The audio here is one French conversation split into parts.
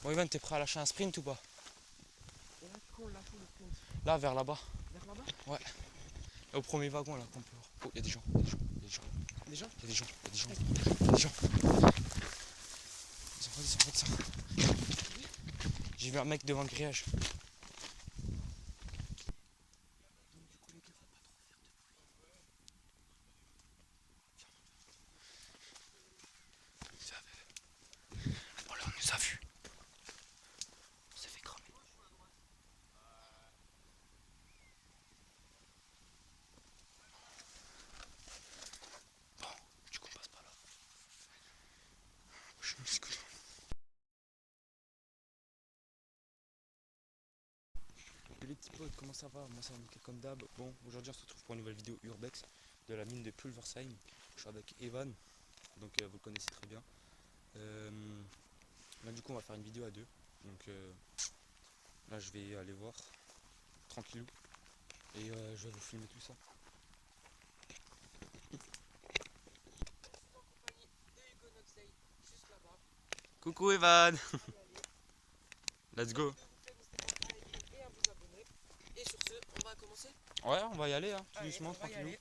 Bon, Ivan, t'es prêt à lâcher un sprint ou pas? Et là, du coup, on lâche où le sprint? Là, vers là-bas. Vers là-bas? Ouais. Au premier wagon là qu'on peut voir. Oh, il y a des gens. Il y a des gens. Des gens? Il y a des gens. Il y a des gens. Il y a des gens. Descends, redescends, redescends. J'ai vu un mec devant le grillage. Donc, du coup, les gars, faut pas trop faire de Oh là, on nous a vus. On s'est fait cramer. Bon, du coup, on passe pas là. Je m'excuse. Les petits potes, comment ça va? Moi ça va nickel comme d'hab. Bon, aujourd'hui on se retrouve pour une nouvelle vidéo Urbex de la mine de Pulversheim. Je suis avec Evan, donc vous le connaissez très bien. Là du coup on va faire une vidéo à deux. Donc là je vais aller voir tranquillou et je vais vous filmer tout ça. en compagnie de Hugo Noxey, juste là-bas. Coucou Evan. À y aller. Let's Donc, go. je vous fais n'hésitez pas à liker et à vous abonner. Et sur ce, on va commencer. Ouais, on va y aller, hein, tout Allez, doucement, on va y tranquillou. aller.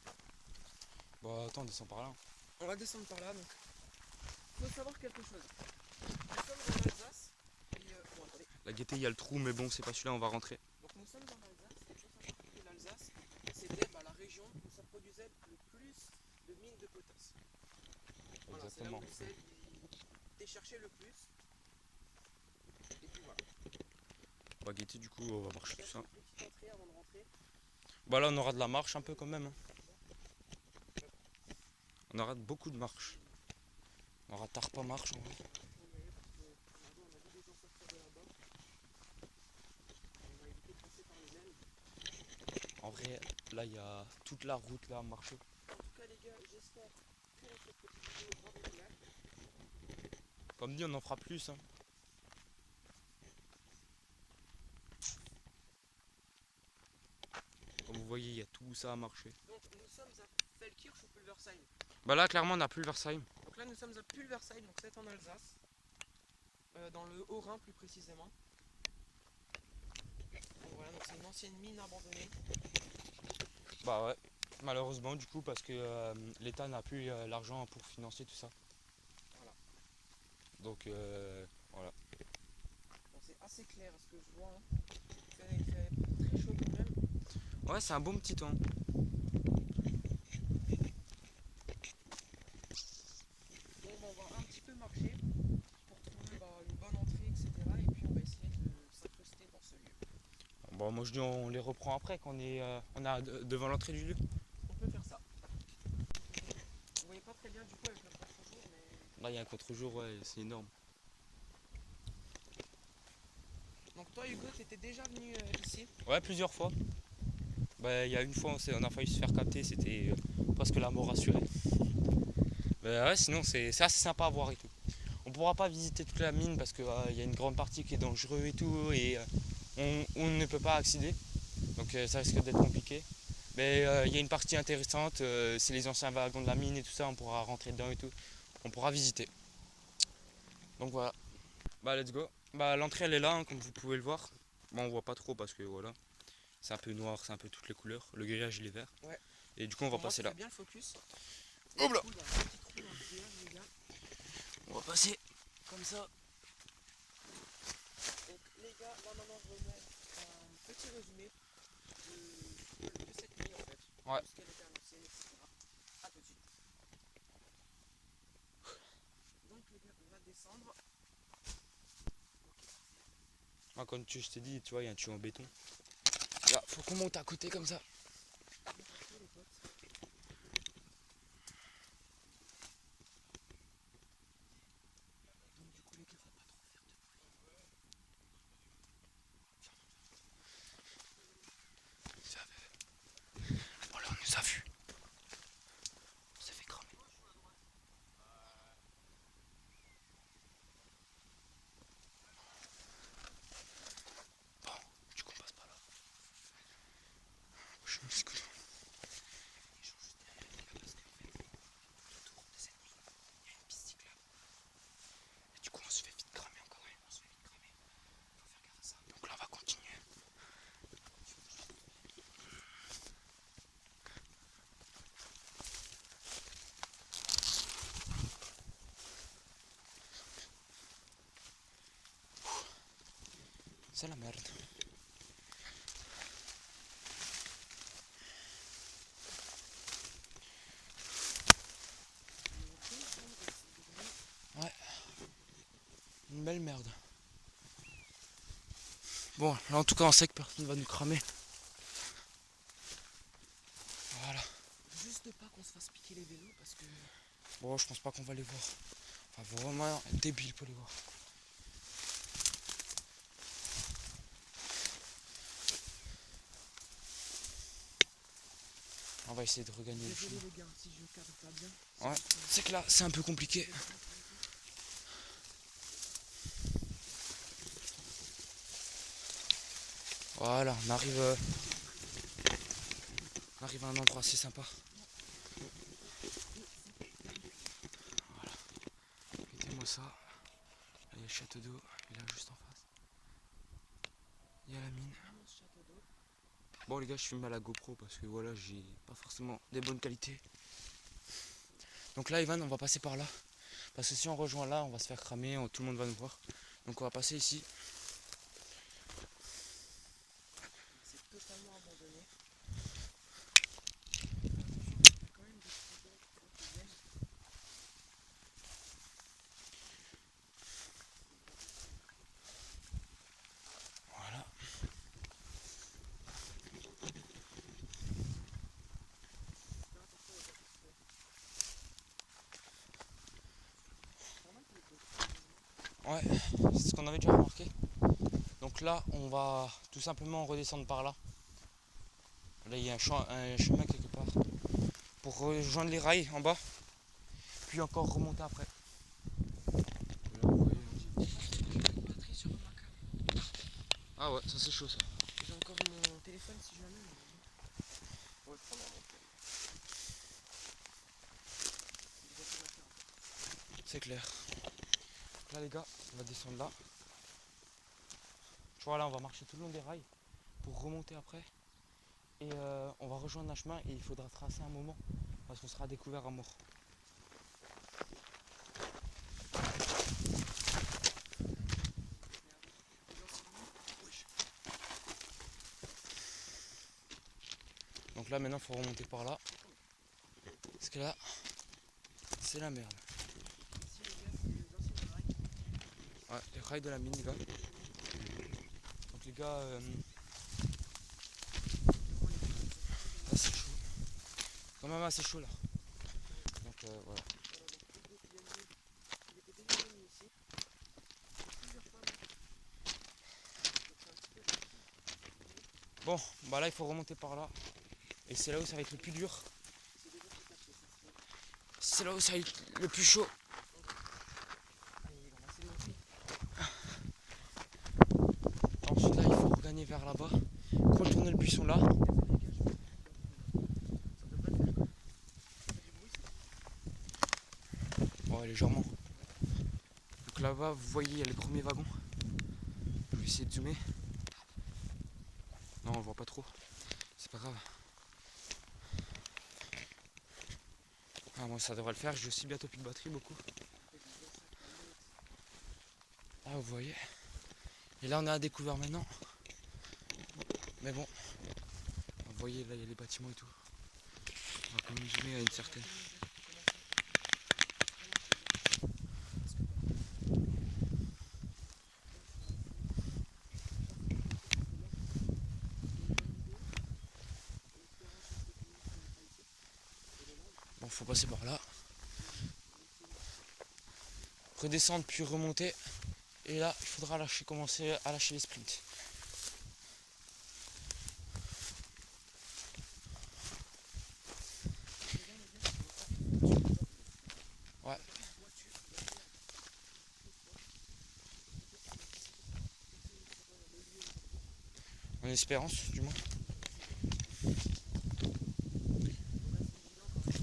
Bon attends, on descend par là. On va descendre par là, donc. Faut savoir quelque chose. Nous sommes en Alsace. Et, bon, attendez. La gaieté, il y a le trou, mais bon, c'est pas celui-là, on va rentrer. Donc, nous sommes en Alsace. Il faut savoir que l'Alsace, c'était la région où ça produisait le plus de mines de potasse. Voilà, c'est là où Exactement. Bruxelles décherchait le plus. Et puis voilà. Bah gaieté, du coup, on va marcher tout Peut-être ça. une petite entrée avant de rentrer. Bah là on aura de la marche un peu quand même, hein. On aura beaucoup de marche. On aura tard pas marche en vrai. On va y aller parce que regardez, on a vu des gens sortir de là-bas. On va éviter de passer par les ailes. En vrai, là il y a toute la route là à marcher. En tout cas, les gars, j'espère que cette petite vidéo va vous plaire. Comme dit, on en fera plus, hein. Comme vous voyez, il y a tout ça à marcher. Donc, nous sommes à Feldkirch ou Pulversheim. Bah là, clairement, on a plus le Versailles. Donc là, nous sommes à Pulversheim, donc c'est en Alsace. Dans le Haut-Rhin plus précisément. Donc voilà, donc c'est une ancienne mine abandonnée. Bah ouais, malheureusement du coup, parce que l'État n'a plus l'argent pour financer tout ça. Voilà. Donc voilà. Bon, c'est assez clair à ce que je vois. Hein. Il fait très chaud quand même. Ouais, c'est un bon petit temps. Donc on va un petit peu marcher pour trouver une bonne entrée, etc. Et puis on va essayer de s'incruster dans ce lieu. Bon, moi je dis on les reprend après quand on est devant l'entrée du lieu. On peut faire ça. Vous voyez pas très bien du coup avec le contre-jour, mais... Là, il y a un contre-jour, ouais, c'est énorme. Donc toi Hugo, t'étais déjà venu ici. Ouais, plusieurs fois. Bah, il y a une fois, on a failli se faire capter, c'était presque la mort assurée. Bah ouais, sinon c'est assez sympa à voir et tout. On pourra pas visiter toute la mine parce qu'il y a une grande partie qui est dangereuse et tout et on ne peut pas accéder. Donc ça risque d'être compliqué. Mais il y a une partie intéressante, c'est les anciens wagons de la mine et tout ça, on pourra rentrer dedans et tout. On pourra visiter. Donc voilà. Bah let's go. Bah l'entrée elle est là, hein, comme vous pouvez le voir. Bon on voit pas trop parce que voilà. C'est un peu noir, c'est un peu toutes les couleurs. Le grillage il est vert. Ouais. Et du coup on va Pour moi passer qui là. fait bien le focus. Hop là. Du coup, il y a un petit trou dans le grillage, les gars. On va passer comme ça. Donc les gars, là maintenant je vais mettre un petit résumé de cette nuit en fait. Ouais. De ce qu'elle était annoncée, etc. A tout de suite. Donc les gars, on va descendre. Moi comme je t'ai dit, tu vois, il y a un tuyau en béton. Là, faut qu'on monte à côté comme ça. Attention les potes. Donc du coup les gars, faut pas trop faire de bruit. Oh là on nous a vus. On s'est fait cramer. Bon, du coup on passe pas là. C'est la merde. Ouais. Une belle merde. Bon, là en tout cas on sait que personne va nous cramer. Voilà. Juste pas qu'on se fasse piquer les vélos parce que. Bon, je pense pas qu'on va les voir. Enfin, faut vraiment être débile pour les voir. On va essayer de regagner le Désolé chemin. les gars, si je cadre pas bien. Ouais, c'est que là, c'est un peu compliqué. Voilà, on arrive à un endroit assez sympa. Voilà. Mettez-moi ça. Là, il y a le château d'eau, et là, juste en face. Il y a la mine. Bon, les gars, je filme à la GoPro parce que voilà, j'ai pas forcément des bonnes qualités. Donc là, Ivan, on va passer par là. Parce que si on rejoint là, on va se faire cramer, tout le monde va nous voir. Donc on va passer ici. C'est totalement abandonné. Quand même des petits gars qui viennent. Voilà. Ouais, c'est ce qu'on avait déjà remarqué. Donc là, on va tout simplement redescendre par là. Là, il y a un chemin quelque part. Pour rejoindre les rails en bas. Puis encore remonter après. Là, vous voyez. Batterie sur ma cam. Ah ouais, ça c'est chaud ça. J'ai encore mon téléphone si jamais. On va le prendre en montant. C'est clair. Là les gars, on va descendre là. Tu vois là, on va marcher tout le long des rails pour remonter après. Et on va rejoindre un chemin et il faudra tracer un moment parce qu'on sera découvert à mort. Donc là maintenant il faut remonter par là. Parce que là, c'est la merde. Ouais, les rails de la mine les gars. Donc les gars, là c'est chaud. Quand même assez chaud là. Donc voilà. Bon, bah là il faut remonter par là. Et c'est là où ça va être le plus dur. C'est là où ça va être le plus chaud. Ensuite là il faut regagner vers là-bas. Contourner le buisson là. Ouais, légèrement. Donc là-bas vous voyez il y a les premiers wagons. Je vais essayer de zoomer. Non on voit pas trop. C'est pas grave. Ah moi ça devrait le faire, j'ai aussi bientôt plus de batterie beaucoup. Ah vous voyez. Et là on est à découvert maintenant. Mais bon. Vous voyez là il y a les bâtiments et tout. On va quand même zoomer à une certaine. Bon faut passer par là. Redescendre puis remonter. Et là il faudra commencer à lâcher les sprints. Ouais. En espérance du moins.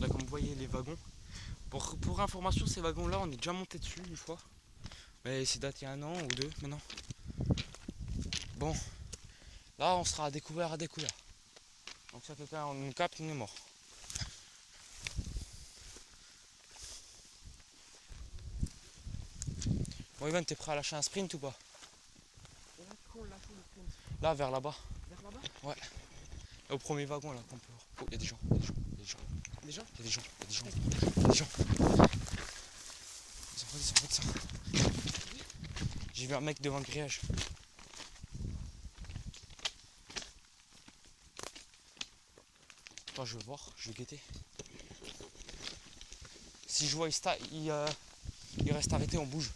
Là comme vous voyez les wagons. Pour information ces wagons là on est déjà monté dessus une fois. Mais c'est daté il y a un an ou deux maintenant. Bon. Là on sera à découvert à découvert. Donc si quelqu'un nous capte, on est mort. Bon Ivan, t'es prêt à lâcher un sprint ou pas? Et là, du coup, on l'a fait Là, vers là-bas. Vers là-bas? Ouais. Au premier wagon là qu'on peut voir. Oh, il y a des gens. Il y a des gens. Des gens? Il y a des gens. Il y a des gens. Il y a des gens. Redescends. J'ai vu un mec devant le grillage. Attends, je vais voir. Je vais guetter. Si je vois il reste arrêté, on bouge.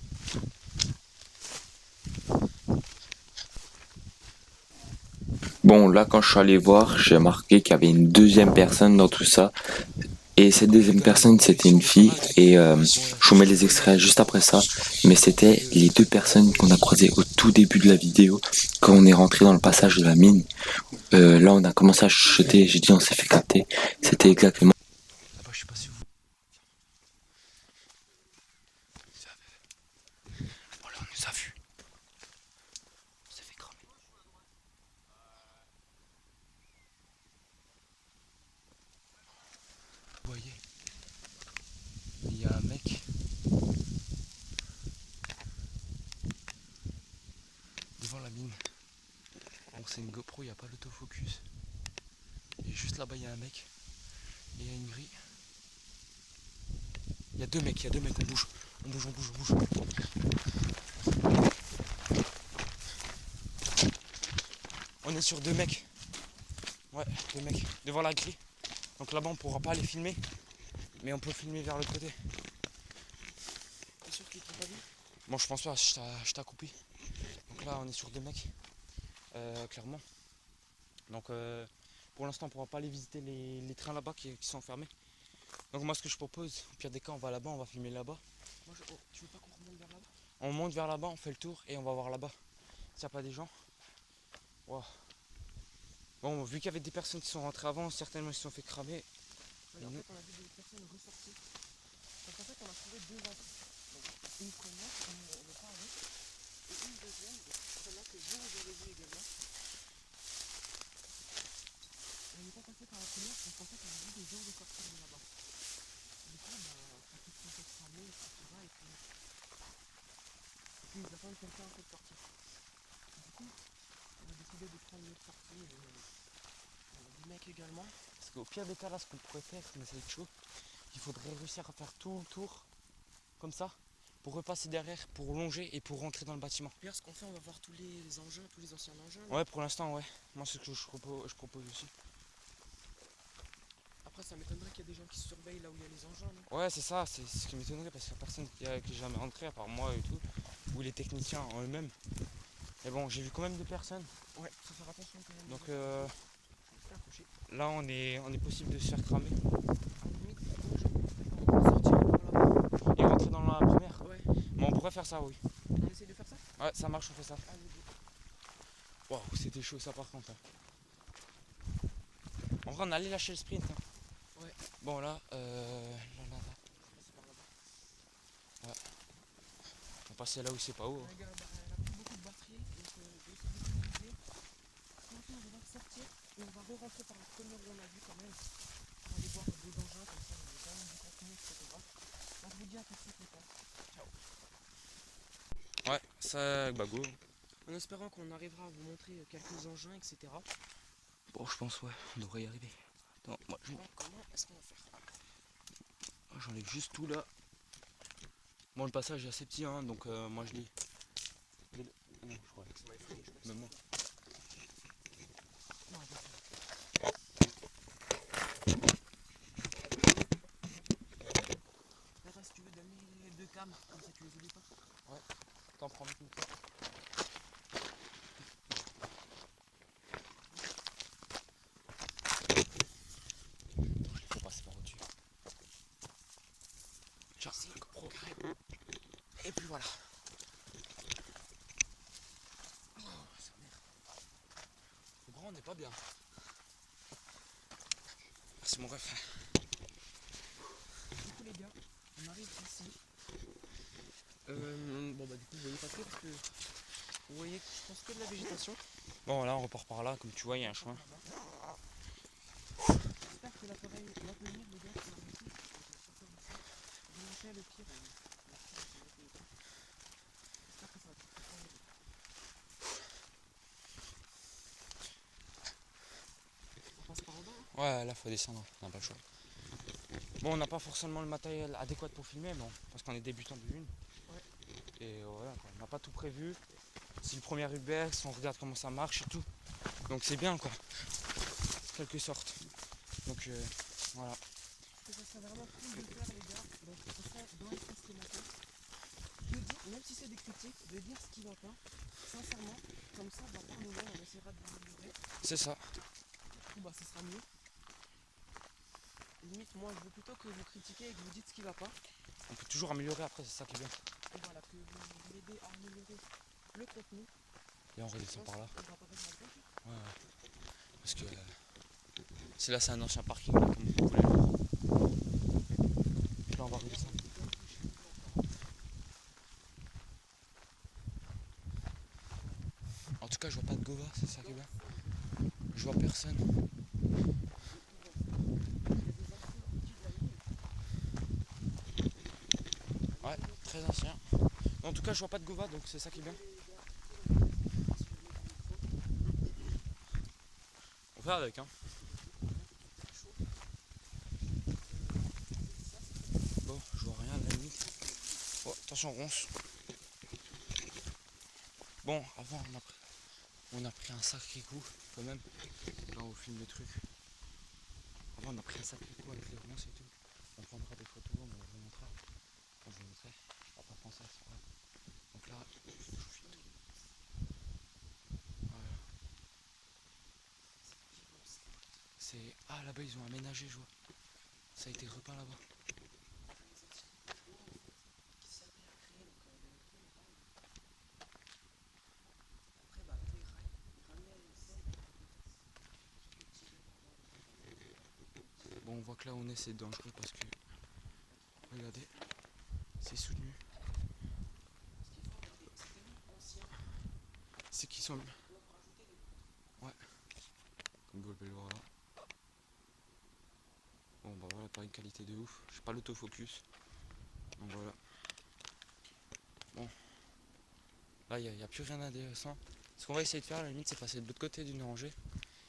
Bon, là, quand je suis allé voir, j'ai remarqué qu'il y avait une deuxième personne dans tout ça. Et cette deuxième personne, c'était une fille. Et je vous mets les extraits juste après ça. Mais c'était les deux personnes qu'on a croisées au tout début de la vidéo, quand on est rentré dans le passage de la mine. Là, on a commencé à chuchoter. J'ai dit, on s'est fait capter. C'était exactement. Là-bas, je sais pas si vous. Oh là, on nous a vus. On s'est fait cramer. Vous voyez, il y a un mec devant la mine. Bon, c'est une GoPro, il n'y a pas l'autofocus. Et juste là-bas, il y a un mec. Et il y a une grille. Il y a deux mecs, on bouge. On bouge. On est sur deux mecs. Ouais, deux mecs. Devant la grille. Donc là-bas, on pourra pas les filmer. Mais on peut filmer vers le côté. T'es sûr qu'ils t'ont pas vu? Bon, je pense pas, je t'ai coupé. Donc là, on est sur deux mecs. Clairement. Donc pour l'instant, on pourra pas aller visiter les trains là-bas qui sont fermés. Donc moi, ce que je propose, au pire des cas, on va là-bas, on va filmer là-bas. Tu veux pas qu'on remonte vers là-bas? On monte vers là-bas, on fait le tour et on va voir là-bas. S'il n'y a pas des gens. Wow. Bon, vu qu'il y avait des personnes qui sont rentrées avant, certainement ils se sont fait cramer. Ouais, en fait, on a vu des personnes ressortir. Donc en fait, on a trouvé deux entrées. Donc, une première, on n'est pas avec. Et une deuxième, celle-là que vous avez vue également. On n'est pas passé par la première parce qu'en fait, on a vu des gens ressortir de là-bas. Du coup, ça peut se faire cramer, etc. Et puis ils attendent quelqu'un en fait de sortir. Du coup, on a décidé de prendre une autre sortie. On a des mecs également. Parce qu'au pire des cas, là, ce qu'on pourrait faire, mais ça va être chaud, il faudrait réussir à faire tout le tour, comme ça, pour repasser derrière, pour longer et pour rentrer dans le bâtiment. D'ailleurs, ce qu'on fait, on va voir tous les engins, tous les anciens engins. Là. Ouais, pour l'instant, ouais. Moi, c'est ce que je propose aussi. Après, ça m'étonnerait qu'il y ait des gens qui surveillent là où il y a les engins. Non Ouais, c'est ça, c'est ce qui m'étonnerait parce qu'il n'y a personne qui est jamais rentré, à part moi et tout, ou les techniciens en eux-mêmes. Mais bon, j'ai vu quand même des personnes. Ouais, faut faire attention quand même. Donc Là, là, on est possible de se faire cramer. limite, on va sortir par là-bas. Et rentrer dans la première. Ouais, Mais on pourrait faire ça, oui. on essaie de faire ça. Ouais, ça marche, on fait ça. Allez, go. Waouh, c'était chaud ça par contre. En vrai, on allait lâcher le sprint. Ouais. Bon, là, On va passer par là-bas. on passait là où c'est pas haut. Elle a plus beaucoup de batterie, donc je vais essayer d'utiliser. Ce matin, on va sortir et on va re-rentrer par la première où on a vu quand même. On va aller voir les engins, comme ça, on a quand même du contenu, etc. Donc, je vous dis à tout de suite, les gars. Ciao. Ouais, ça, bah go. En espérant qu'on arrivera à vous montrer quelques engins, etc. Bon, je pense, ouais, on devrait y arriver. Attends, moi, Donc, comment est-ce qu'on va faire? j'enlève juste tout là. Bon, le passage est assez petit, hein, donc moi je lis. Non, je crois. Ça m'a effrayé, je pense. Même moi. Non, attends. Attends, si tu veux donner les deux cams, comme ça tu les oublies pas. T'en prends une. Il faut passer par au-dessus. Tiens, C'est le GoPro. carré. Et puis voilà. Oh, sa mère. Le grand, on n'est pas bien. Merci mon ref. Du coup les gars, on arrive ici. Bon bah du coup vous voyez pas trop parce que vous voyez je pense que de la végétation. Bon, là, on repart par là, comme tu vois, il y a un chemin. J'espère que l'appareil va tenir les gars sur la route. Je vais monter le pire. J'espère que ça va être très bien. Ouais, là faut descendre, on n'a pas le choix. Bon, on n'a pas forcément le matériel adéquat pour filmer, bon, parce qu'on est débutant de l'une. Ouais. Et voilà, quoi, on n'a pas tout prévu. C'est le premier UBS, on regarde comment ça marche et tout. Donc c'est bien quoi, quelque sorte. Donc voilà. Et ça serait vraiment cool de faire les gars. Donc on fait dans les festivals. De dire, même si c'est des critiques, de dire ce qui va pas, sincèrement, comme ça, bah, par nous-mêmes, on essaiera de l'améliorer. C'est ça. Du coup, bah, ce sera mieux. Limite, moi, je veux plutôt que vous critiquez et que vous dites ce qui va pas. On peut toujours améliorer après, c'est ça qui est bien. Et voilà, que vous m'aidez à améliorer le contenu. Et on redescend par là. On va pas faire la gauche. Ouais, ouais. Parce que c'est là, c'est un ancien parking, là, comme vous pouvez le voir. Là, on va redescendre. En tout cas, je vois pas de Gova, c'est ça qui est bien. Je vois personne. Ouais, très ancien. En tout cas, je vois pas de Gova, donc c'est ça qui est bien. On fait avec, hein. Bon, je vois rien à la limite. Oh, attention, ronce. Bon, avant, on a pris un sacré coup, quand même. Là, on filme le truc. Avant, on a pris un sacré coup avec les ronces et tout. On prendra des photos, on vous montrera. Enfin, je vous montrerai. On va pas penser à ça. Donc là, je vous filme tout. Voilà. C'est... Ah, là-bas, ils ont aménagé, je vois. Ça a été repeint là-bas. Bon, on voit que là, on est, c'est dangereux parce que... Regardez, c'est soutenu. C'est qui sont... Ouais. Comme vous pouvez le voir là. Bon, bah voilà, pas une qualité de ouf. J'ai pas l'autofocus. Donc voilà. Bon. Là, il n'y a plus rien d'intéressant. Ce qu'on va essayer de faire, à la limite, c'est passer de l'autre côté d'une rangée.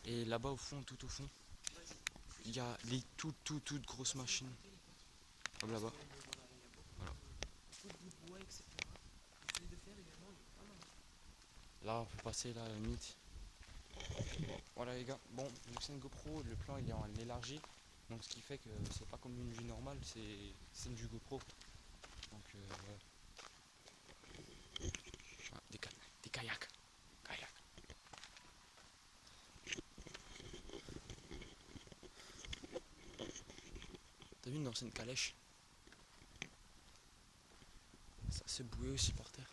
Et là-bas, au fond, tout au fond, il y a les toutes grosses machines. Comme là-bas. Voilà. Là, on peut passer là, à la limite. Voilà les gars. Bon, vu que c'est une GoPro, le plan il est en élargi. Donc ce qui fait que c'est pas comme une vue normale, c'est une vue GoPro. Donc voilà. Ah, des kayaks. Kayak. T'as vu une ancienne calèche? Ça s'est boué aussi par terre.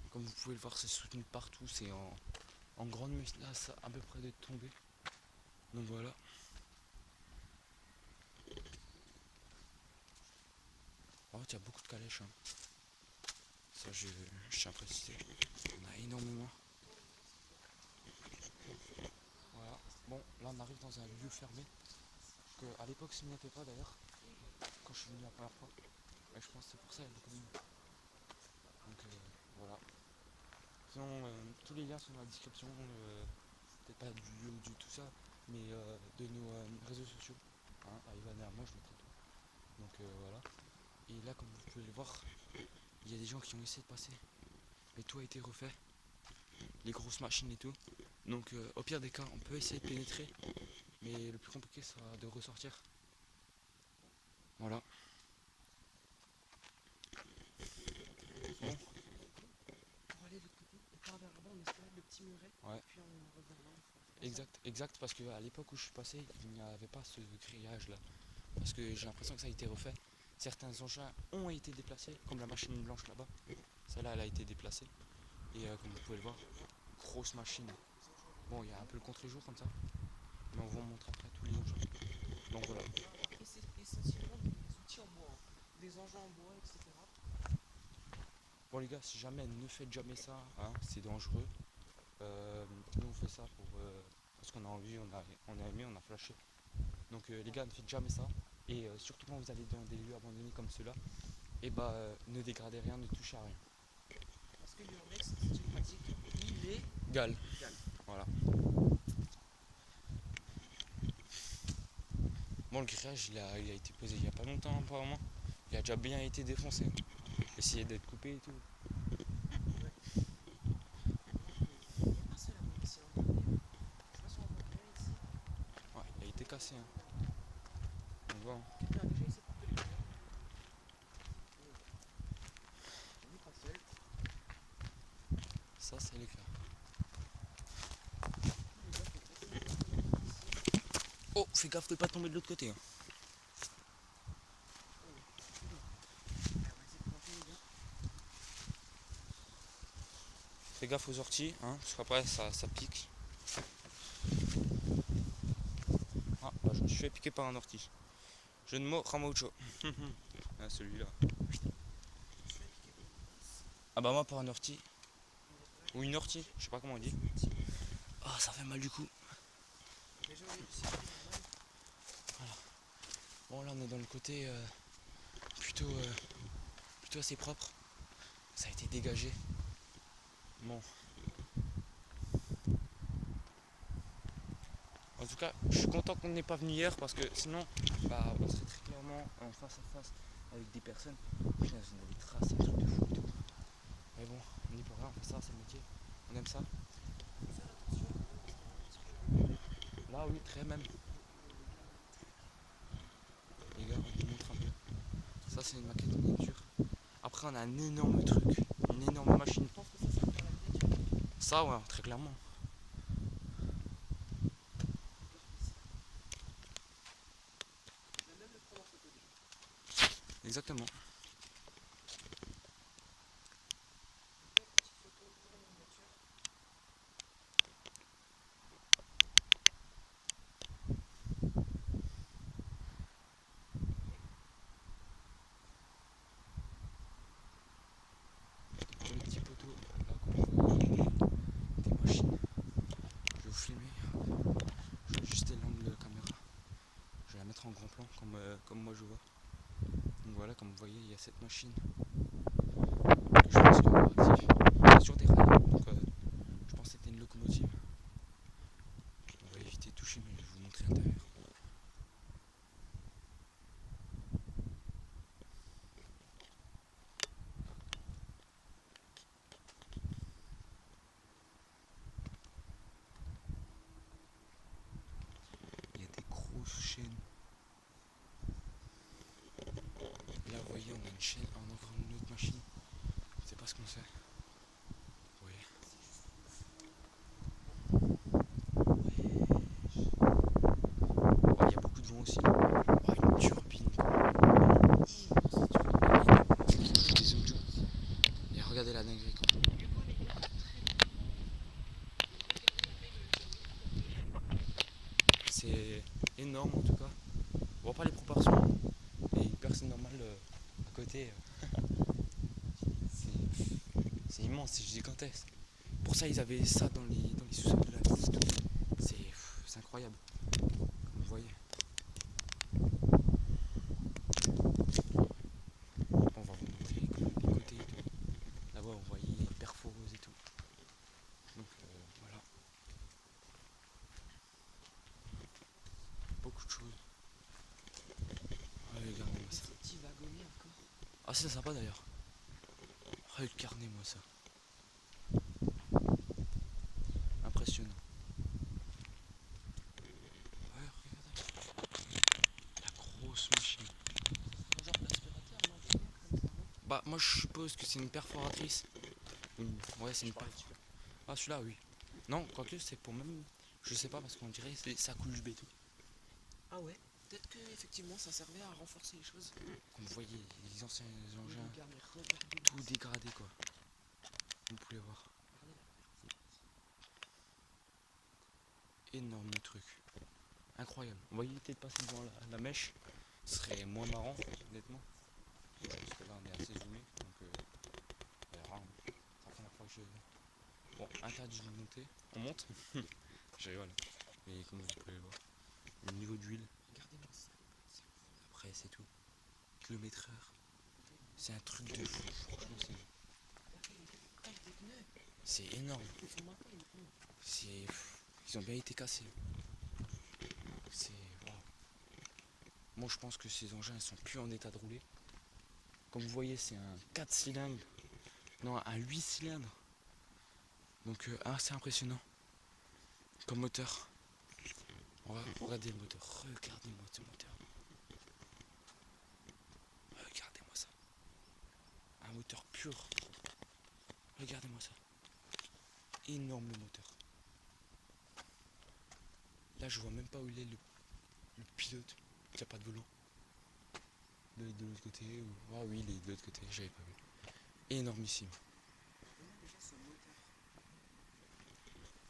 Comme vous pouvez le voir, c'est soutenu partout, c'est en grande menace à peu près d'être tombé. Donc voilà. Oh, il y a beaucoup de calèches. Hein. Ça, je tiens à préciser. On a énormément. Voilà. Bon, là, on arrive dans un lieu fermé. Que à l'époque, ça n'y était pas d'ailleurs. Quand je suis venu la première fois. Et je pense que c'est pour ça qu'il y a beaucoup de monde. Donc voilà. Sinon, tous les liens sont dans la description. Peut-être pas du lieu ou du tout ça, mais de nos réseaux sociaux. Hein, à Ivan et à moi, je mettrai tout. Donc voilà. Et là, comme vous pouvez le voir, il y a des gens qui ont essayé de passer. Mais tout a été refait. Les grosses machines et tout. Donc au pire des cas, on peut essayer de pénétrer. Mais le plus compliqué sera de ressortir. Voilà. Bon. Pour aller de l'autre côté, on part vers là-bas, on escalade le petit muret. Ouais. Puis on revient là. Exact, parce qu'à l'époque où je suis passé, il n'y avait pas ce grillage là. Parce que j'ai l'impression que ça a été refait. Certains engins ont été déplacés, comme la machine blanche là-bas. Celle-là, elle a été déplacée. Et comme vous pouvez le voir, grosse machine. Bon, il y a un peu le contre-jour comme ça. Mais on va vous montrer après tous les engins. Donc voilà. Et c'est essentiellement des outils en bois. Hein. Des engins en bois, etc. Bon les gars, si jamais, ne faites jamais ça, hein, c'est dangereux. Nous on fait ça parce qu'on a envie, on a aimé, on a flashé. Donc les gars, ne faites jamais ça. Et surtout quand vous allez dans des lieux abandonnés comme ceux-là, et bah ne dégradez rien, ne touchez à rien. Parce que l'urbex, c'est une pratique illégale. Gale. Voilà. Bon, le grillage, il a été posé il y a pas longtemps, apparemment. Il a déjà bien été défoncé. Essayer d'être coupé et tout. Il y a un seul à moi ici, regardez. Je sais pas si on voit bien ici. Ouais, il a été cassé. Hein. On voit. Hein. Quelqu'un a déjà essayé de couper les câbles. On n'est pas seul. Ça, c'est l'éclat. Les gars, faut essayer ici. Oh, fais gaffe de pas tomber de l'autre côté. Hein. On va essayer de planter, les gars. Fais gaffe aux orties, hein, parce qu'après ça pique. Ah, bah, je me suis fait piquer par un ortie. Jeu de mots, Ramaucho. Ah, celui-là. Ah bah moi par un ortie. Ou une ortie, je sais pas comment on dit. Ah, ça fait mal du coup. Déjà, oui, c'est normal. Bon, là on est dans le côté plutôt, plutôt assez propre. Ça a été dégagé. Bon. En tout cas, je suis content qu'on n'ait pas venu hier parce que sinon, bah, on serait très clairement en face à face avec des personnes. Putain, on a des traces, un truc de fou et tout. Mais bon, on n'y peut rien, on fait ça, c'est le métier. On aime ça. Là, oui, très même. Les gars, on vous montre un peu. Ça, c'est une maquette de miniature. Après, on a un énorme truc, une énorme machine. Je pense que ça sert pour la miniature. Ça, ouais, très clairement. Je vais même le prendre en photo déjà. Exactement. Une petite photo pour la miniature. Le petit poteau, là, qu'on voit des machines. Je vais vous filmer. Je vais ajuster l'angle de la caméra. Je vais la mettre en grand plan comme moi je vois. Donc voilà, comme vous voyez, il y a cette machine. Je pense qu'elle est active. C'est sur des rails, donc je pense que c'était une locomotive. On va éviter de toucher, mais je vais vous montrer l'intérieur. Il y a des grosses chaînes. Là, vous voyez, on a une chaîne, on a encore une autre machine. Je sais pas ce qu'on sait. Vous voyez. Oh, il y a beaucoup de vent aussi. Oh, une turbine. Des zooms tout. Et regardez la dinguerie. Quoi. C'est énorme en tout cas. On voit pas les proportions. Et une personne normale à côté, c'est immense, c'est gigantesque. Pour ça, ils avaient ça dans les sous-sols de la ville. C'est incroyable. Comme vous voyez. On va vous montrer les côtés et tout. Là-bas, on voyait les perforeuses et tout. Donc voilà. Beaucoup de choses. Regardez-moi ça. Ces petits wagonnets encore. Ah, c'est sympa d'ailleurs. Regardez-moi ça. Impressionnant. Ouais, regardez. La grosse machine. Genre l'aspirateur, non, je sais pas, comme ça, non. Bah, moi je suppose que c'est une perforatrice. Ouais, c'est une parlais perforatrice. Ah, celui-là, oui. Non, quoique c'est pour même. Je sais pas parce qu'on dirait que ça coule du béton. Ah ouais, peut-être que effectivement ça servait à renforcer les choses. Comme vous voyez, les anciens engins, Regardez, tout dégradé quoi. Vous pouvez voir. regardez Énorme truc. Incroyable. On va éviter de passer devant la mèche. Ce serait moins marrant, honnêtement. Parce que là on est assez zoomé. Donc on verra. C'est la première fois que je. Bon, interdit de monter. On monte. Je rigole. Mais comme vous pouvez le voir. Le niveau d'huile. Regardez-moi ça. Après c'est tout. Kilomètre heure. C'est un truc de fou. Franchement c'est énorme. C'est. Ils ont bien été cassés. C'est. Waouh. Moi je pense que ces engins ils sont plus en état de rouler. Comme vous voyez c'est un 4 cylindres. Non un 8 cylindres. Donc assez impressionnant. Comme moteur. Regardez le moteur. Regardez-moi ce moteur. Regardez-moi ça. Un moteur pur. Regardez-moi ça. Énorme le moteur. Là je vois même pas où il est le pilote. Il n'y a pas de volant. Il est de l'autre côté. Ou... Ah oui il est de l'autre côté. J'avais pas vu. Énormissime.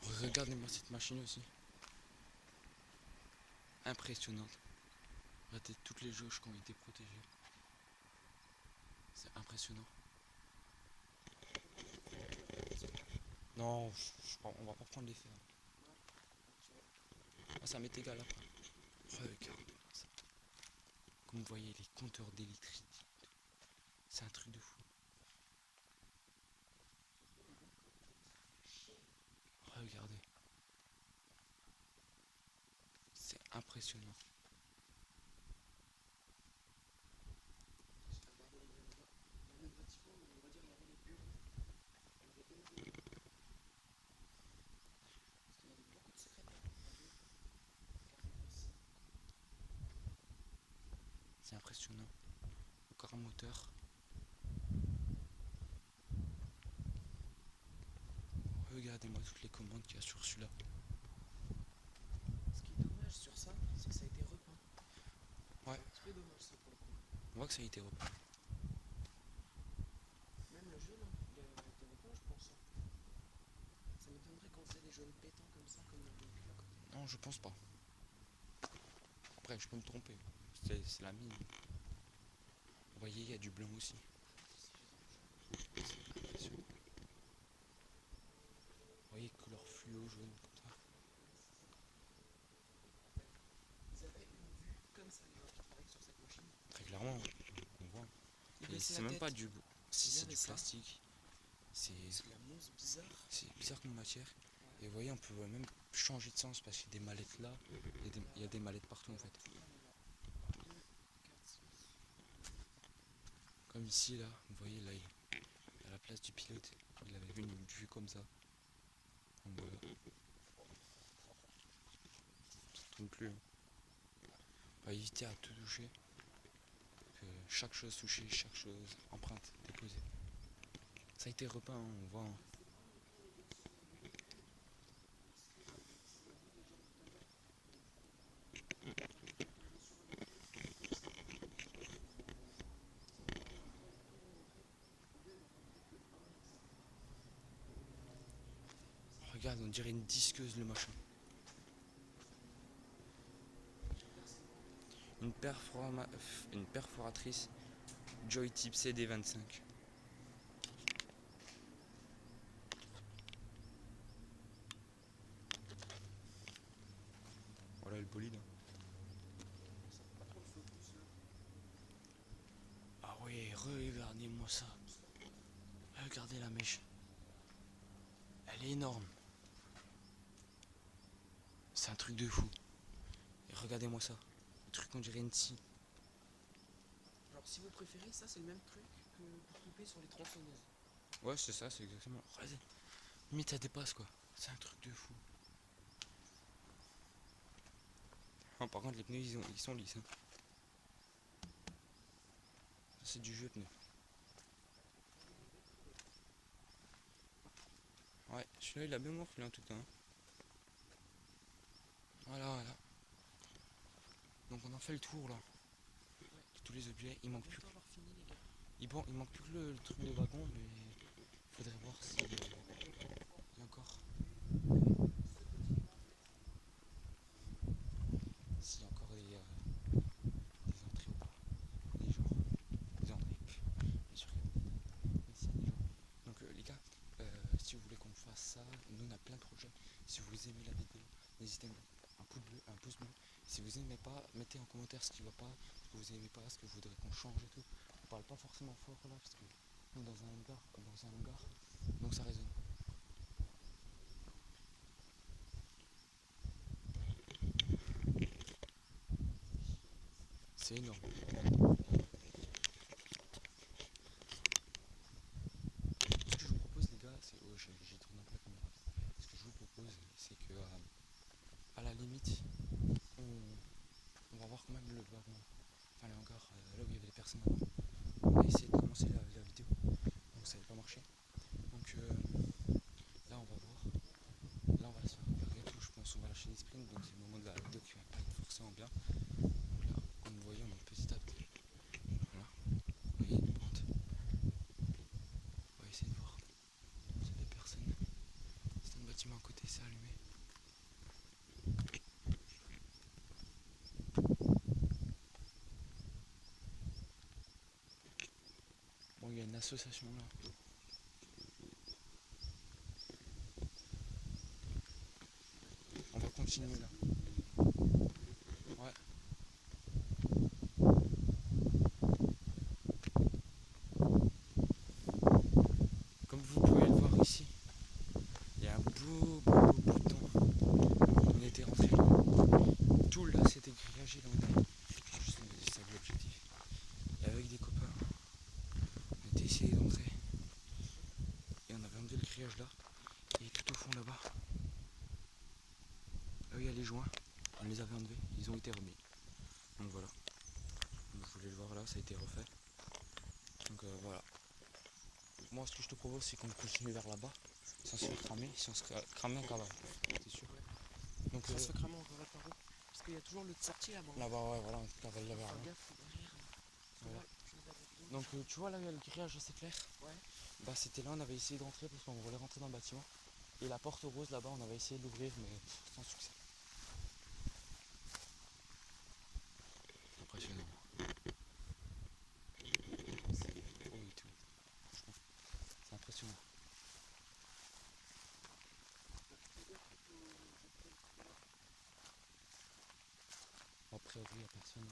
Regardez-moi cette machine aussi. Impressionnante. Regardez toutes les jauges qui ont été protégées. C'est impressionnant. Non, on va pas prendre les fers. Ah, ça m'est égal après. Regardez ça. Comme vous voyez les compteurs d'électricité. C'est un truc de fou. Regardez. C'est impressionnant. C'est impressionnant. Encore un moteur. Regardez-moi toutes les commandes qu'il y a sur celui-là. Ce qui est dommage sur ça, c'est que ça a été repeint. Ouais. C'est un peu dommage ça pour le coup. On voit que ça a été repeint. Même le jaune, il a été repeint, je pense. Ça m'étonnerait qu'on faisait des jaunes pétants comme ça, comme le véhicule à côté. Non, je pense pas. Après, je peux me tromper. C'est la mine. Vous voyez, il y a du blanc aussi. C'est impressionnant. Vous voyez, couleur fluo jaune comme ça. Ils avaient une vue comme ça, les gens qui travaillent sur cette machine. Très clairement, on voit. Ils Et baissaient c'est la même pas tête. du. Si, Bien c'est du des ça. plastique. C'est La mousse bizarre. bizarre comme matière. Et vous voyez, on peut même changer de sens parce qu'il y a des mallettes là. Il y a des mallettes partout en fait. Comme ici là, vous voyez là, il y a la place du pilote. Il avait une vue comme ça. Donc voilà. Ça ne tourne plus. Hein. On va éviter à tout toucher. Que chaque chose touchée, chaque chose empreinte, déposée. Ça a été repeint, hein, on voit. Hein. Regarde, on dirait une disqueuse le machin. Une perforatrice Joy Type CD25. Voilà le bolide. Ah ouais, regardez-moi ça. Regardez la mèche. Elle est énorme. C'est un truc de fou. Et regardez-moi ça. Le truc on dirait une scie. Alors si vous préférez, ça c'est le même truc que pour couper sur les tronçonneuses. Ouais, c'est ça, c'est exactement. Regardez. Limite ça dépasse quoi. C'est un truc de fou. Oh, par contre les pneus ils sont lisses. Hein. Ça, c'est du jeu pneu. Ouais, celui-là il a bien morflé en tout cas. Hein. Voilà. Donc on a fait le tour là. Ouais. Tous les objets, il manque plus. Bientôt avoir fini les gars. Il manque plus que le truc de wagon, mais il faudrait voir si il y a encore. S'il y a encore des entrées ou pas. Des gens. Des entrées. Bien sûr. Mais s'il y a des gens. Donc les gars, si vous voulez qu'on fasse ça, nous on a plein de projets. Si vous aimez la vidéo, n'hésitez pas. Un pouce bleu, un pouce bleu. Si vous aimez pas, mettez en commentaire ce qui va pas, ce que vous aimez pas, ce que vous voudrez qu'on change et tout. On parle pas forcément fort là parce que nous dans un hangar, donc ça résonne. C'est énorme. Ce que je vous propose les gars, c'est... Oh, j'ai tourné un peu la caméra. Ce que je vous propose, c'est que à la limite, on va voir quand même le wagon. Enfin les hangars, là où il y avait les personnes avant. On a essayé de commencer la vidéo. Donc ça n'avait pas marché. Donc là on va voir. Là on va se faire regarder et tout. Je pense qu'on va lâcher les sprints. Donc c'est le moment de la vidéo qui va pas être forcément bien. Donc là, comme vous voyez, on est petit à petit. Voilà. Vous voyez une pente. On va essayer de voir. S'il y a des personnes. C'est un bâtiment à côté, c'est allumé. Bon, il y a une association là. On va continuer là. Ouais. Comme vous pouvez le voir ici, il y a un beau de temps. On était rentré. Tout là c'était grillagé là on est. C'est ça l'objectif. Et avec des copains, on était essayé d'entrer. Et on avait enlevé le grillage là. Et tout au fond là-bas, là où il y a les joints, on les avait enlevés, ils ont été remis. Donc voilà. Donc, je voulais le voir là, ça a été refait. Donc voilà. Moi ce que je te propose c'est qu'on continue vers là-bas, sans se faire cramer, si on se crame en cavale, c'est sûr. Donc Ça se fait cramer encore par où? Parce qu'il y a toujours le de sortie là-bas. là-bas ouais voilà, on cavale là vers Faire là. gaffe derrière. Voilà. Je les avais vus. Donc tu vois là où il y a le grillage assez clair. Ouais. Bah c'était là, on avait essayé d'entrer parce qu'on voulait rentrer dans le bâtiment. Et la porte rose là-bas, on avait essayé de l'ouvrir mais sans succès. Impressionnant. C'est haut et tout. Franchement, c'est impressionnant. Bon, après oui, il n'y a personne.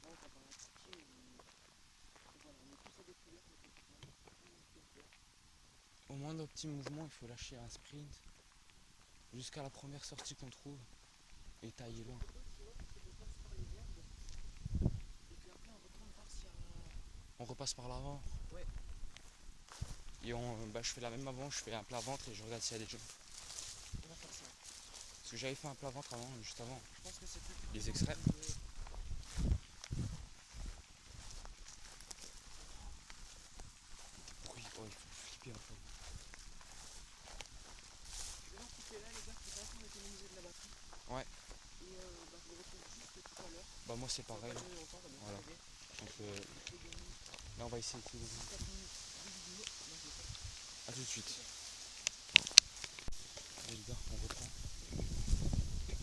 Non, t'as pas la sortie. Voilà, on est tous à découvert. Au moindre petit mouvement, il faut lâcher un sprint jusqu'à la première sortie qu'on trouve et tailler loin. On repasse par l'avant. Ouais. Et je fais la même avant, je fais un plat ventre et je regarde s'il y a des gens. On va faire ça. Parce que j'avais fait un plat ventre avant, juste avant. Je pense que c'est plus. Les extraits. Bruit, oh il faut flipper un peu. Je vais leur couper là, les gars, c'est vrai qu'on a économisé de la batterie. Ouais. Et je me retrouve juste tout à l'heure. Bah moi c'est Ça va pareil. pas durer longtemps, on va Voilà. arriver. Donc là on va essayer de 4 minutes de vidéo. Non, je l'ai fait. A tout de suite. Allez les gars, on reprend.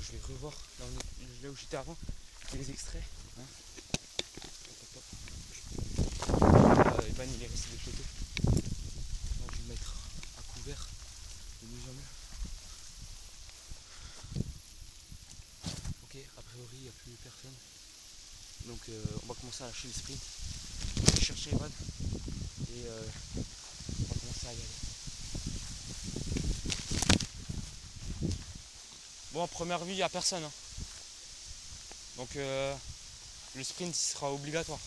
Je vais revoir là où j'étais avant. Et les extraits. Hein. Evan il est resté de côté. On va dû le mettre à couvert de mieux en mieux. Ok, a priori il n'y a plus personne. Donc on va commencer à lâcher le sprint. Je vais chercher Evan. Et on va commencer à y aller. Bon, en première vue, il n'y a personne. Hein. Donc le sprint sera obligatoire.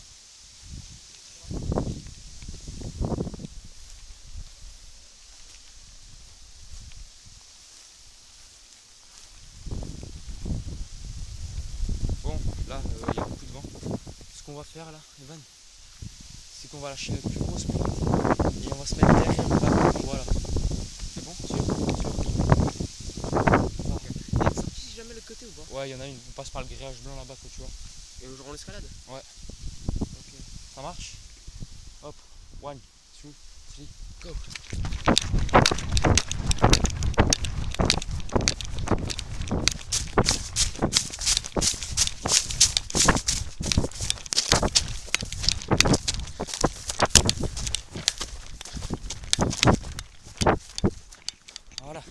Bon, là, il y a beaucoup de vent. Ce qu'on va faire là, Evan, c'est qu'on va lâcher notre plus gros sprint et on va se mettre derrière le bateau. Voilà. C'est bon? Sûr? Il y a une sortie si jamais de l'autre côté ou pas? Ouais, il y en a une. On passe par le grillage blanc là-bas, quoi, tu vois. Et genre en escalade? Ouais. Ok. Ça marche? Hop. 1, 2, 3, go. Voilà.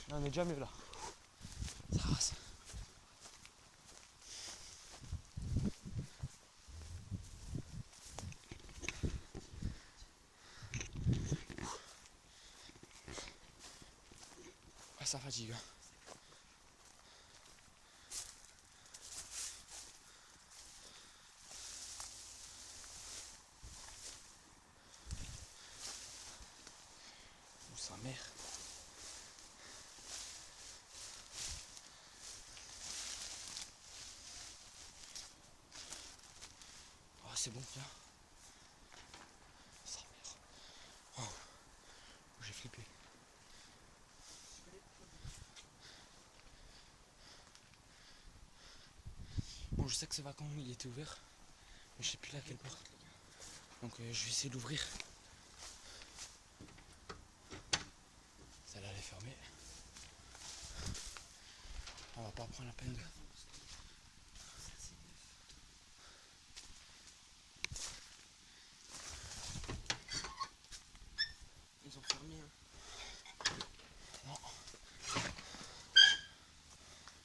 Là, on est déjà mieux là. Ça rase. Ah, ça fatigue. sa mère. Oh, c'est bon, viens. Sa mère. Oh, j'ai flippé. Bon, je sais que c'est vacant, il était ouvert. Mais je sais plus laquelle porte. Donc je vais essayer d'ouvrir. Celle-là elle est fermée. On va pas prendre la peine de... Ils ont fermé. Hein. Non,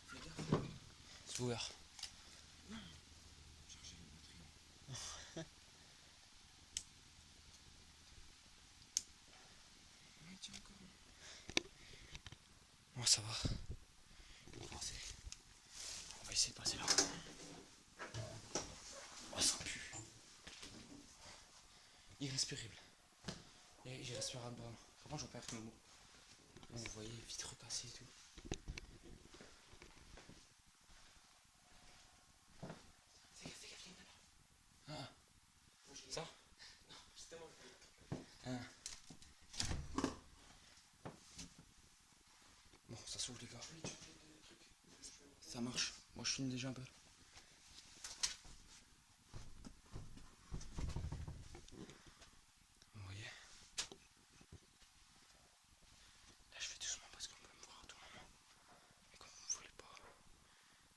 Fais gaffe. c'est ouvert. Charger la batterie. Ouais, tiens encore. Moi ça va. On va essayer de passer là. Oh, ça pue. Irrespirable. Irrespirable. Comment j'en perds le mot. Vous voyez, vitre cassée et tout. Fais gaffe, il y a une nana. Ah, ça Non, justement. ah. Bon, ça s'ouvre les gars. Ça marche. Moi je filme déjà un peu. Vous voyez. Là je fais doucement parce qu'on peut me voir à tout moment. Mais comme vous ne voulez pas,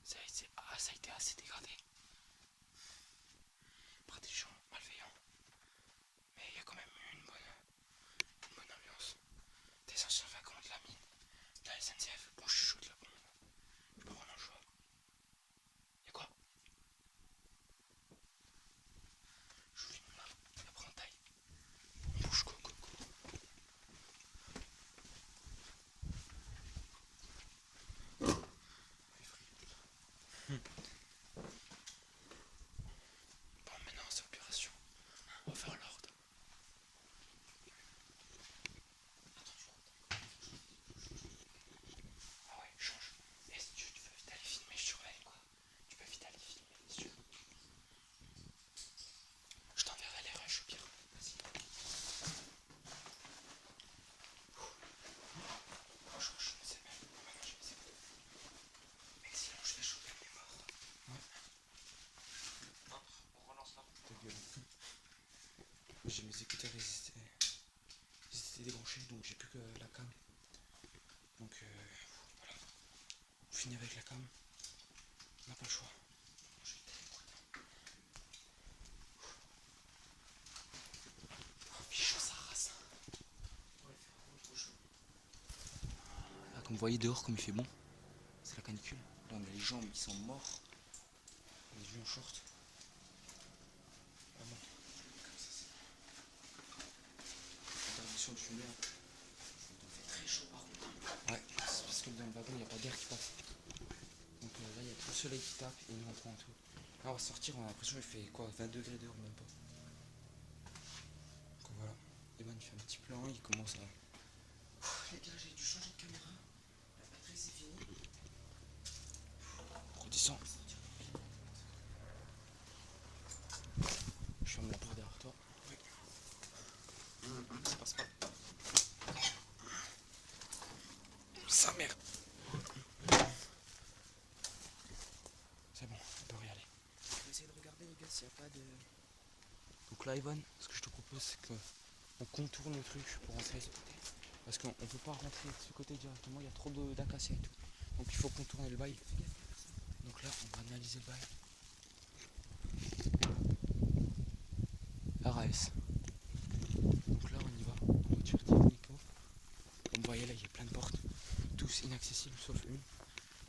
ça a été assez dégradé par des gens malveillants. Mais il y a quand même eu une bonne ambiance. Des anciens wagons de la mine, de la SNCF. Bon, je suis chaud de la bombe. J'ai pas vraiment le choix. Y'a quoi? Je vous filme là. Et après on taille. On bouge go. Bon, maintenant c'est opération. On va faire l'ordre. Ah ouais, change. Et si tu peux vite aller filmer, je surveille quoi. Tu peux vite aller filmer si tu veux. Je t'enverrai les rushs au pire. Vas-y. Franchement, je ne sais même. Maintenant, je sais pas. Mec, sinon je vais choper mes morts. Ouais. On relance là. Ta gueule. J'ai mes écouteurs, ils étaient débranchés, donc j'ai plus que la cam. Donc voilà. On finit avec la cam. On n'a pas le choix. Oh, puis chaud, ça rase. Ouais, il fait vraiment trop chaud. Là, comme vous voyez dehors, comme il fait bon, c'est la canicule. Là, on a les jambes qui sont morts. On est vus en short. Vraiment. Interdiction de fumer. Il fait très chaud par contre. Ouais, c'est parce que dans le wagon, il n'y a pas d'air qui passe. Donc là, il y a tout le soleil qui tape et nous on prend tout. Là, on va sortir, on a l'impression qu'il fait quoi, 20 degrés dehors, même pas. Donc voilà, Evan fait un petit plan, il commence à... Les gars, j'ai dû changer de caméra. La batterie c'est fini. Redescends. Je ferme la porte derrière toi. Oui. Ça passe pas. Sa mère. C'est bon, on peut y aller. Je vais essayer de regarder les gars s'il n'y a pas de... Donc là, Evan, ce que je te propose, c'est qu'on contourne le truc pour rentrer. Parce qu'on peut pas rentrer de ce côté directement, il y a trop d'acacias et tout. Donc il faut contourner le bail. Donc là, on va analyser le bail. RAS. Donc là, on y va. En voiture technico. Comme vous voyez là, il y a plein de portes. Tous inaccessibles sauf une.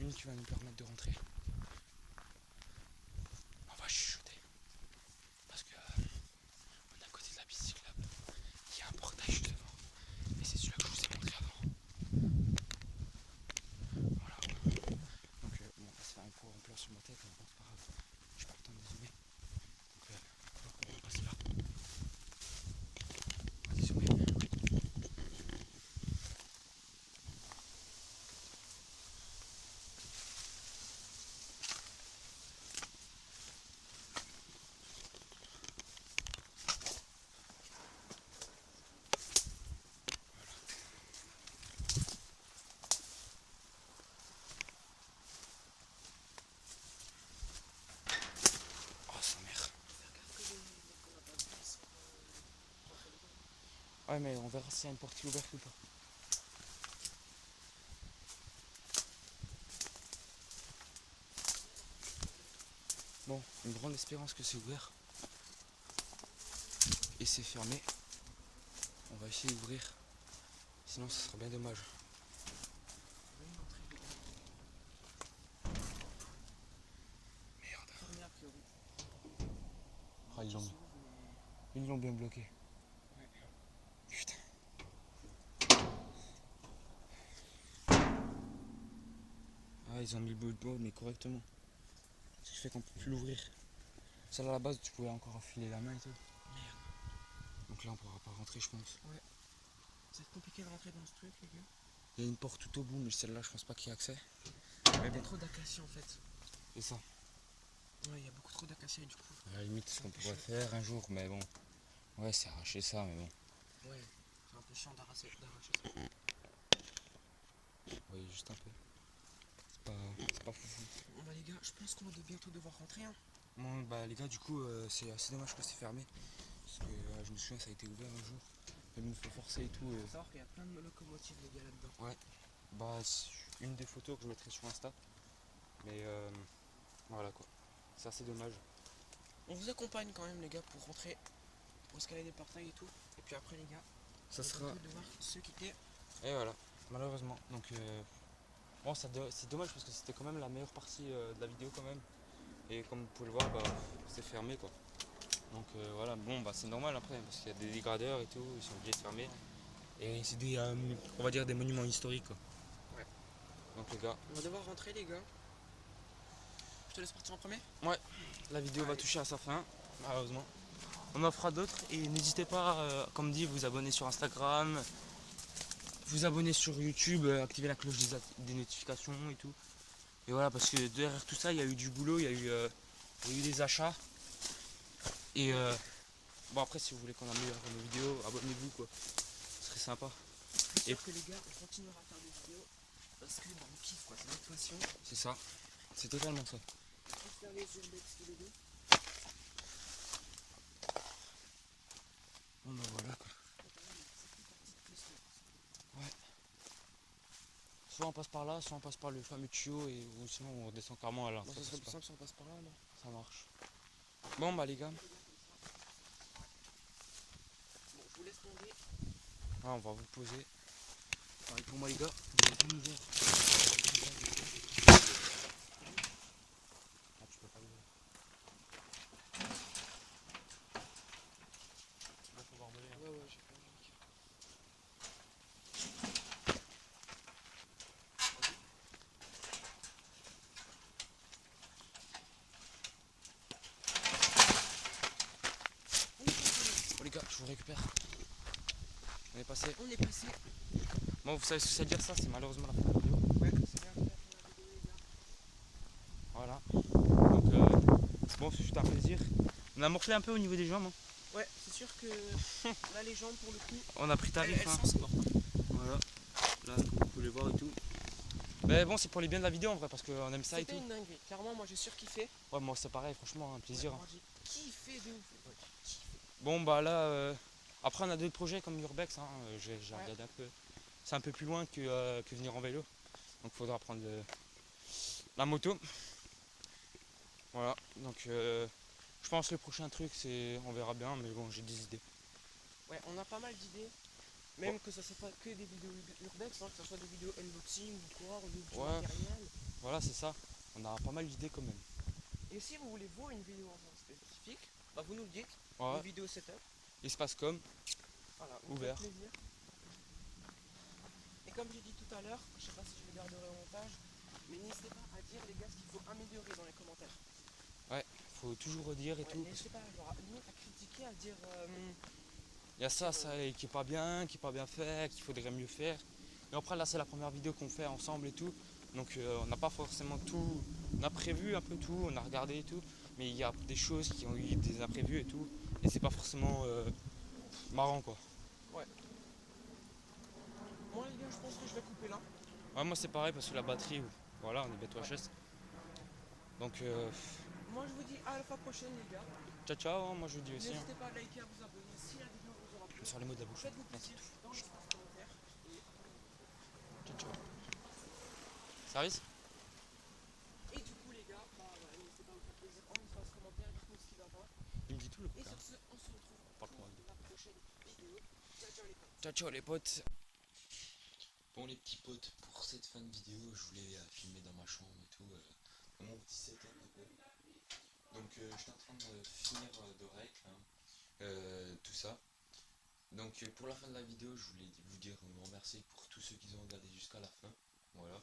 Une qui va nous permettre de rentrer. On va chuchoter. Parce que on est à côté de la piste cyclable. Il y a un portail juste devant. Et c'est celui-là que je vous ai montré avant. Voilà. Donc bon, on va se faire un gros plan sur ma tête, mais bon, c'est pas grave. J'ai pas le temps de zoomer. Donc on va passer là. On va zoomer. Ouais, mais on verra s'il y a une porte qui est ouverte ou pas. Bon, une grande espérance que c'est ouvert. Et c'est fermé. On va essayer d'ouvrir. Sinon, ça sera bien dommage. Merde. Fermé a priori. Ah, ils l'ont bien bloqué. Ouais. Putain. Ah, ils ont mis le bout mais correctement. Ce qui fait qu'on peut plus l'ouvrir. Celle à la base, tu pouvais encore enfiler la main et tout. Merde. Donc là, on pourra pas rentrer, je pense. C'est compliqué de rentrer dans ce truc, les gars. Il y a une porte tout au bout, mais celle-là, je pense pas qu'il y ait accès. Il y a trop d'acacias en fait. C'est ça. Ouais, il y a beaucoup trop d'acacias du coup. À la limite, ce qu'on pourrait faire un jour, mais bon. Ouais, c'est arracher ça, mais bon. Ouais, c'est un peu chiant d'arracher ça. Oui, juste un peu. C'est pas foufou. Bon bah les gars, je pense qu'on va bientôt devoir rentrer. Hein. Bon, bah les gars, du coup, c'est assez dommage que c'est fermé. Parce que je me souviens, ça a été ouvert un jour. Il nous faut forcer et tout. Il faut savoir qu'il y a plein de locomotives les gars là-dedans. Bah, c'est une des photos que je mettrai sur Insta. Mais voilà quoi. C'est assez dommage. On vous accompagne quand même les gars pour rentrer, pour escalader des portails et tout. Et puis après les gars, Ça on va sera. bientôt devoir se quitter. Et voilà, malheureusement. Donc, bon, c'est dommage parce que c'était quand même la meilleure partie de la vidéo quand même. Et comme vous pouvez le voir, bah, c'est fermé quoi. Donc voilà, bon, bah c'est normal après parce qu'il y a des dégradeurs et tout, ils sont obligés de fermer. Et c'est des, on va dire des monuments historiques quoi. Ouais. Donc les gars, On va devoir rentrer les gars. Je te laisse partir en premier. la vidéo va Allez. toucher à sa fin, malheureusement. On en fera d'autres et n'hésitez pas, comme dit, vous abonner sur Instagram, vous abonner sur YouTube, activer la cloche des notifications et tout. Et voilà, parce que derrière tout ça, il y a eu du boulot, il y a eu des achats. Et bon, après, si vous voulez qu'on améliore nos vidéos, abonnez-vous quoi. Ce serait sympa. C'est sûr que les gars, on continuera à faire des vidéos parce que bah, on kiffe quoi, c'est notre passion. C'est ça. C'est totalement ça. On kiffe faire les urbex tous les deux. Bon bah voilà quoi. Soit on passe par là, soit on passe par le fameux tuyau ou sinon on redescend carrément à l'entrée. Bon, ça serait plus simple si on passe par là, non? Ça marche. Bon bah les gars, Bon, je vous laisse tomber. on va vous poser. Pareil pour moi les gars, vous êtes bien ouvert. Ah tu peux pas l'ouvrir. Là faut voir voler. Ouais, j'ai pas envie. Bon les gars, je vous récupère. On est passé. On est passé. Bon vous savez ce que c'est à dire ça, c'est malheureusement la fin de la vidéo. Ouais, c'est bien fait pour la vidéo, les gars. Voilà. Donc bon c'est juste un plaisir. On a morflé un peu au niveau des jambes. Hein. Ouais, c'est sûr que là, les jambes, pour le coup, On a pris tarif. elles Hein. sont sport. Voilà. Là comme vous pouvez le voir et tout. Mais bon c'est pour les biens de la vidéo en vrai parce qu'on aime ça et tout. C'était une dinguerie. Clairement, moi, j'ai surkiffé. Ouais moi c'est pareil franchement un plaisir. Moi, j'ai kiffé de ouf. Ouais, j'ai kiffé. Bon bah là après on a d'autres projets comme l'Urbex, hein, j'ai Ouais. regardé un peu. C'est un peu plus loin que venir en vélo. Donc il faudra prendre la moto. Voilà, donc je pense que le prochain truc c'est. On verra bien mais bon j'ai des idées. Ouais, on a pas mal d'idées. Même que ça soit pas que des vidéos urbex, hein, que ce soit des vidéos unboxing ou quoi, ou du Ouais. matériel. Voilà c'est ça. On a pas mal d'idées quand même. Et si vous voulez voir une vidéo en spécifique, bah vous nous le dites. Ouais. Une vidéo setup. Espace com, Voilà, vous ouvert. faites plaisir. Et comme j'ai dit tout à l'heure, je sais pas si je le garderai au montage, mais n'hésitez pas à dire les gars ce qu'il faut améliorer dans les commentaires. Faut toujours redire et Ouais, tout. n'hésitez pas genre, limite à critiquer, à dire Il y a ça qui est pas bien fait, qu'il faudrait mieux faire. Et après là c'est la première vidéo qu'on fait ensemble et tout. Donc on n'a pas forcément tout. On a prévu un peu tout, on a regardé et tout. Mais il y a des choses qui ont eu des imprévus et tout. Et c'est pas forcément marrant quoi. moi les gars je pense que je vais couper là. Ouais, moi c'est pareil parce que la batterie, voilà, on est bête HS. Donc Moi je vous dis à la fois prochaine les gars. ciao ciao, hein, moi je vous dis aussi. Hein. N'hésitez pas à liker, à vous abonner si la vidéo vous aura plu. sur les mots de la bouche. Faites-vous Merci. plaisir dans les commentaires. Ciao, ciao. Service. Et du coup les gars, n'hésitez pas à vous faire plaisir en laissant ce commentaire, dites-nous ce qui va pas. Il me dit tout le Et coup. sur ce, on se retrouve Parle pour pour moi. la prochaine vidéo. Ciao ciao les potes. Ciao, ciao les potes. Bon les petits potes, pour cette fin de vidéo, je voulais filmer dans ma chambre et tout, dans mon petit setup un peu. Donc j'étais en train de finir de règle, hein, tout ça. Donc pour la fin de la vidéo, je voulais vous dire un grand merci pour tous ceux qui ont regardé jusqu'à la fin. Voilà.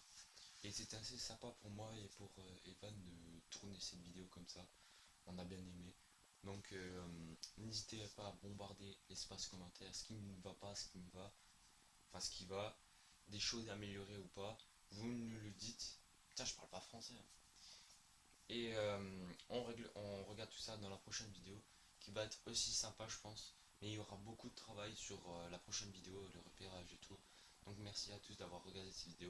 Et c'était assez sympa pour moi et pour Evan de tourner cette vidéo comme ça. On a bien aimé. Donc n'hésitez pas à bombarder l'espace commentaire, ce qui ne va pas, ce qui me va, enfin ce qui va, des choses à améliorer ou pas. Vous nous le dites. Putain, je parle pas français. Hein. Et on regarde tout ça dans la prochaine vidéo, qui va être aussi sympa je pense. Mais il y aura beaucoup de travail sur la prochaine vidéo, le repérage et tout. Donc merci à tous d'avoir regardé cette vidéo.